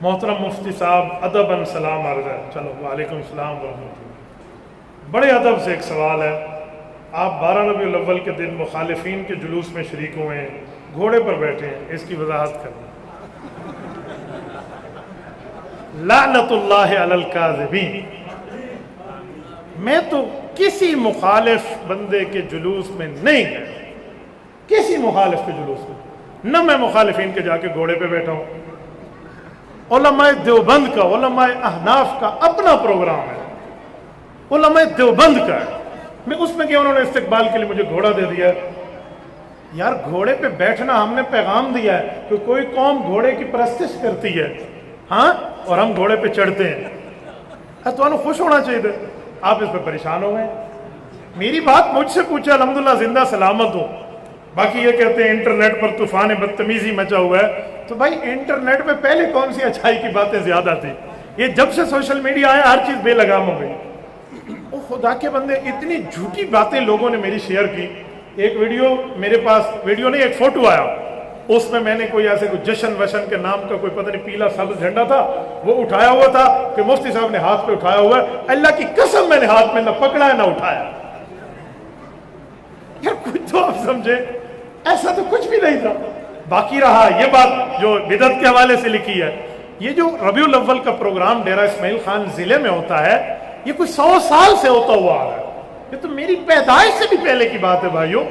मोहतरम मुफ्ती साहब अदबन सलाम अर्ज़ है। चलो वालेकुम सलाम वरहमतुल्लाह। बड़े अदब से एक सवाल है, आप 12 रबीउल अव्वल के दिन मुखालिफिन के जुलूस में शरीक हुए हैं, घोड़े पर बैठे हैं, इसकी वजाहत करना। लानतुल्लाह अलल काज़िबीन। मैं तो किसी मुखालिफ बंदे के जुलूस में नहीं गया, किसी मुखालिफ के जुलूस में, न मैं मुखालिफिन के जाके घोड़े पे बैठा हूँ। उलमाए देवबंद का, उलमाए अहनाफ का अपना प्रोग्राम है, उलमाए देवबंद का है, मैं उसमें क्या उन्होंने इस्तिकबाल के लिए मुझे घोड़ा दे दिया। यार घोड़े पे बैठना हमने पैगाम दिया है कि कोई कौम घोड़े की परस्तिश करती है, हाँ, और हम घोड़े पे चढ़ते हैं, तो खुश होना चाहिए। आप इस पे परेशान हो गए। मेरी बात मुझसे पूछा, अल्हम्दुलिल्लाह जिंदा सलामत हूँ। बाकी ये कहते हैं इंटरनेट पर तूफान बदतमीजी मचा हुआ है, तो भाई इंटरनेट में पहले कौन सी अच्छाई की बातें ज्यादा थी? ये जब से सोशल मीडिया आया हर चीज बेलगाम हो गई। ओ खुदा के बंदे, इतनी झूठी बातें लोगों ने मेरी शेयर की। एक वीडियो मेरे पास, वीडियो नहीं एक फोटो आया, उसमें मैंने कोई ऐसे कोई जश्न वशन के नाम का कोई पता नहीं पीला सब्ज झंडा था, वो उठाया हुआ था कि मुफ्ती साहब ने हाथ पे उठाया हुआ है। अल्लाह की कसम मैंने हाथ में न पकड़ा है न उठाया। यार कुछ तो आप समझे, ऐसा तो कुछ भी नहीं था। बाकी रहा ये बात जो बिदत के हवाले से लिखी है, ये जो रबीउल अव्वल का प्रोग्राम डेरा इस्माइल खान जिले में होता है, ये कोई 100 साल से होता हुआ आ रहा है। ये तो मेरी पैदाइश से भी पहले की बात है भाइयों,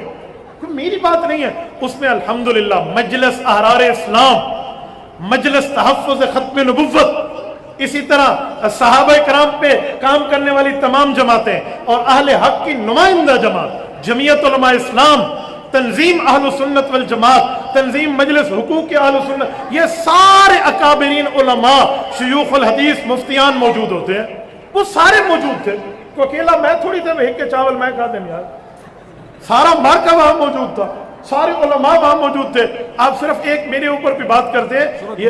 कोई मेरी बात नहीं है। उसमें अल्हम्दुलिल्लाह मजलिस अहरार इस्लाम, मजलिस तहफ़्फ़ुज़ खत्म नबुव्वत, इसी तरह सहाबा कराम पे काम करने वाली तमाम जमातें और अहले हक की नुमाइंदा जमात, जमीयत उलमा इस्लाम, तंजीम अहलुस सुन्नत वल जमात, तंजीम मजलिस हुकूक अहलुस सुन्नत, ये सारे अकाबिरीन उलमा, शयूखुल हदीस, मुफ्तियान मौजूद होते हैं। वो सारे मौजूद थे। तो अकेला मैं थोड़ी थे भेज के चावल मैं खा दें यार, सारा मार्का वहां मौजूद था, सारे उलमा वहां मौजूद थे। आप सिर्फ एक मेरे ऊपर भी बात करते हैं, ये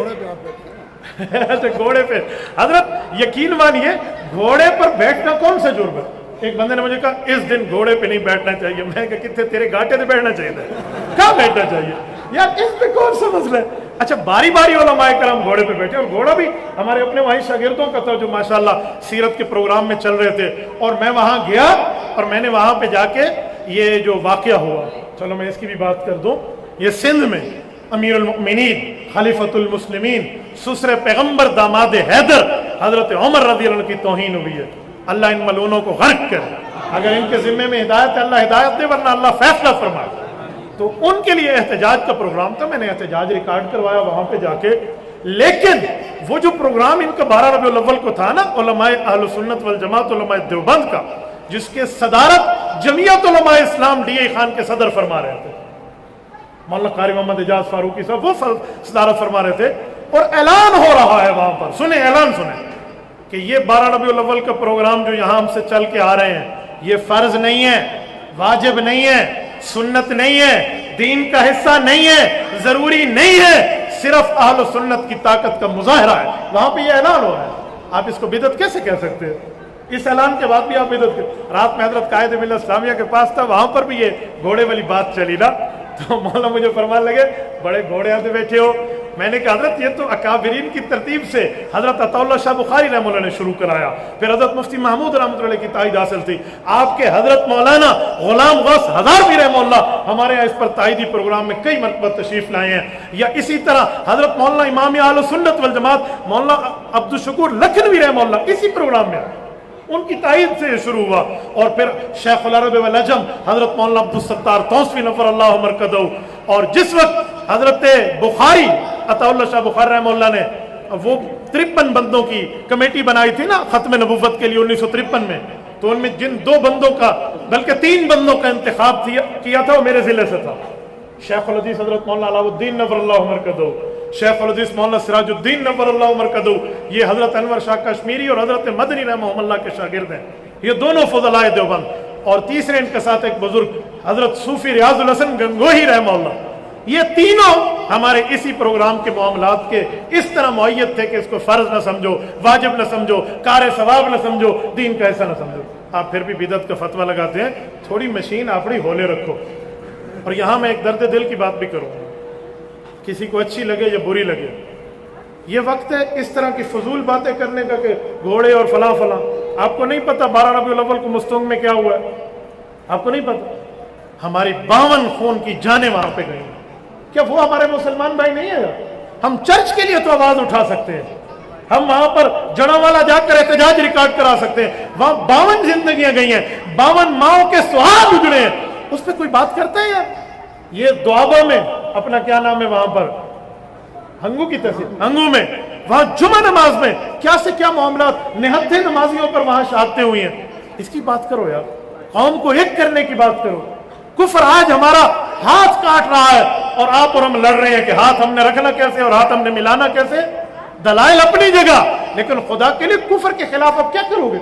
घोड़े पे हजरत यकीन मानिए, घोड़े पर बैठना कौन सा जुर्म है? एक बंदे ने मुझे कहा इस दिन घोड़े पे नहीं बैठना चाहिए। मैं कहा कितने तेरे घाटे पे बैठना चाहिए था, कहाँ बैठना चाहिए यार, इस पे कौन सा मसला है? अच्छा बारी बारी उलमाए करम घोड़े पे बैठे, और घोड़ा भी हमारे अपने वहीं शागिर्दों का था जो माशाल्लाह सीरत के प्रोग्राम में चल रहे थे। और मैं वहां गया और मैंने वहां पे जाके ये जो वाकया हुआ, चलो मैं इसकी भी बात कर दूं। ये सिंध में अमीरुल मुमिनीन खलीफतुल मुस्लिमीन सुसरे पैगंबर दामाद हैदर हजरत उमर रज़ियल्लाहु अन्हु की तौहीन हुई है। अल्लाह इन मलूनों को गर्क करे, अगर इनके जिम्मे में हिदायत है अल्लाह हिदायत दे, वरना अल्लाह फैसला फरमाए। तो उनके लिए एहतजाज का प्रोग्राम था, मैंने एहतजाज रिकॉर्ड करवाया वहां पे जाके। लेकिन वो जो प्रोग्राम इनका 12 रबीउल अव्वल को था ना, उलमाए अहलुस सुन्नत वल जमात, उलमाए देवबंद का, जिसके सदारत जमीयत उलमाए इस्लाम DI खान के सदर फरमा रहे थे, मौलाना कारी मोहम्मद एजाज फारूकी साहब, वो सदारत फरमा रहे थे। और ऐलान हो रहा है वहां पर, सुने ऐलान सुने कि ये 12 रबीउल अव्वल का प्रोग्राम जो यहां हमसे चल के आ रहे हैं, ये फर्ज नहीं है, वाजिब नहीं है, सुन्नत नहीं है, दीन का हिस्सा नहीं है, जरूरी नहीं है, सिर्फ अहल सुन्नत की ताकत का मुजाहरा है। वहां पे ये ऐलान हो रहा है, आप इसको बिदत कैसे कह सकते हैं? इस ऐलान के बाद भी आप बिदत कर। रात में हजरत कायद मिल्लत इस्लामिया के पास था, वहां पर भी ये घोड़े वाली बात चली ना, तो मौला मुझे फरमान लगे बड़े घोड़े आते बैठे हो। मैंने कहा हजरत ये तो अकाबिरीन की तरतीब से हजरत अताउल्लाह शाह बुखारी रहमतुल्लाह ने शुरू कराया, फिर हजरत मुफ्ती महमूद रहमतुल्लाह की तायद हासिल थी, आपके हजरत मौलाना गुलाम गौस हज़ारवी रहमतुल्लाह हमारे यहाँ इस पर तायदी प्रोग्राम में कई मरतबा तशरीफ लाए हैं। या इसी तरह हजरत मौलाना इमाम अहलुस सुन्नत वल जमात मौलाना अब्दुल शकूर लखनवी रहमतुल्लाह इसी प्रोग्राम में उनकी तायद से शुरू हुआ। और फिर शेखुल अरब वल अजम हजरत मौलाना अब्दुल सत्तार तौसवी नफ़रल्लाहु मरकदहू, और जिस वक्त हजरत बुखारी अताउल्लाह शाह बुखारी रहमतुल्लाह ने वो 53 बंदों की कमेटी बनाई थी ना खत्म नबुव्वत के लिए 1953 में, तो उनमें जिन 2 बंदों का बल्कि 3 बंदों का इंतखाब किया था वो मेरे जिले से था। शेखुल हदीस हजरत मौलाना अलाउद्दीन नफ़रल्लाहु मरकदहू, शेखुल हदीस मौलाना सिराजुद्दीन नफ़रल्लाहु मरकदहू, ये हजरत अनवर शाह कश्मीरी और हजरत मदनी रहमहुल्लाह के शागिर्द हैं, ये दोनों फज़लाए देवबंद। और तीसरे इनके साथ एक बुजुर्ग हजरत सूफी रियाजुल हसन गंगोही रहमहुल्लाह, ये तीनों हमारे इसी प्रोग्राम के मामलात के इस तरह मुअय्यद थे कि इसको फर्ज न समझो, वाजिब न समझो, कार सवाब न समझो, दीन का ऐसा न समझो। आप फिर भी बिदत का फतवा लगाते हैं, थोड़ी मशीन अपनी होले रखो। और यहां मैं एक दर्द दिल की बात भी करूंगा, किसी को अच्छी लगे या बुरी लगे, یہ وقت ہے اس طرح کی فضول باتیں کرنے کا کہ گھوڑے اور فلاں فلاں. آپ کو نہیں پتا 12 ربیع الاول کو مستونگ میں کیا ہوا ہے؟ آپ کو نہیں پتا؟ ہماری 52 خون کی جانیں وہاں پہ گئی. کیا وہ ہمارے مسلمان بھائی نہیں ہے؟ ہم چرچ کے لیے تو آواز اٹھا سکتے ہیں, ہم وہاں پر جڑا والا جا کر احتجاج ریکارڈ کرا سکتے ہیں. وہاں 52 زندگیاں گئی ہیں, 52 ماؤں کے سہاگ اجڑے ہیں, اس پہ کوئی بات کرتا ہے یار؟ یہ دوابہ میں اپنا کیا نام ہے وہاں پر, ہنگو کی تحصیل ہنگو میں, وہاں جمعہ نماز میں کیا سے کیا معاملات, نہتے نمازیوں پر وہاں شہادتیں ہوئی ہیں. اس کی بات کرو یار, قوم کو ایک کرنے کی بات کرو. کفر آج ہمارا ہاتھ کاٹ رہا ہے اور آپ اور ہم لڑ رہے ہیں کہ ہاتھ ہم نے رکھنا کیسے اور ہاتھ ہم نے ملانا کیسے. دلائل اپنی جگہ, لیکن خدا کے لیے کفر کے خلاف اب کیا کرو گے؟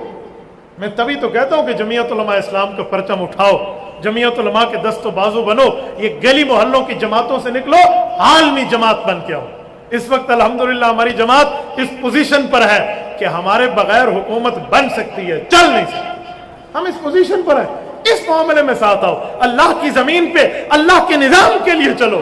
میں تبھی تو کہتا ہوں کہ جمعیت علماء اسلام کا پرچم اٹھاؤ, جمعیت علماء کے دست و بازو بنو, یہ گلی محلوں کی جماعتوں سے نکلو, عالمی جماعت بن کے آؤ. اس وقت الحمدللہ ہماری جماعت اس پوزیشن پر ہے کہ ہمارے بغیر حکومت بن سکتی ہے, چل نہیں سکتی. ہم اس پوزیشن پر ہیں, اس معاملے میں ساتھ آؤ, اللہ کی زمین پہ اللہ کے نظام کے لیے چلو.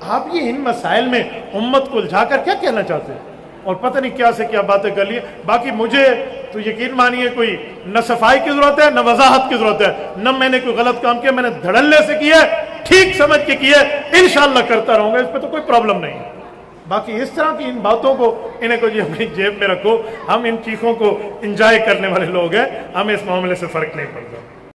آپ یہ ان مسائل میں امت کو الجھا کر کیا کہنا چاہتے ہیں اور پتہ نہیں کیا سے کیا باتیں کر لی. باقی مجھے تو یقین مانیے کوئی نہ صفائی کی ضرورت ہے نہ وضاحت کی ضرورت ہے, نہ میں نے کوئی غلط کام کیا, میں نے دھڑلے سے کیا ہے, ٹھیک سمجھ کے کیا ہے, انشاءاللہ کرتا رہوں گا, اس پہ تو کوئی پرابلم نہیں. باقی اس طرح کی ان باتوں کو انہیں کو جی اپنی جیب میں رکھو, ہم ان چیزوں کو انجوائے کرنے والے لوگ ہیں, ہمیں اس معاملے سے فرق نہیں پڑتا.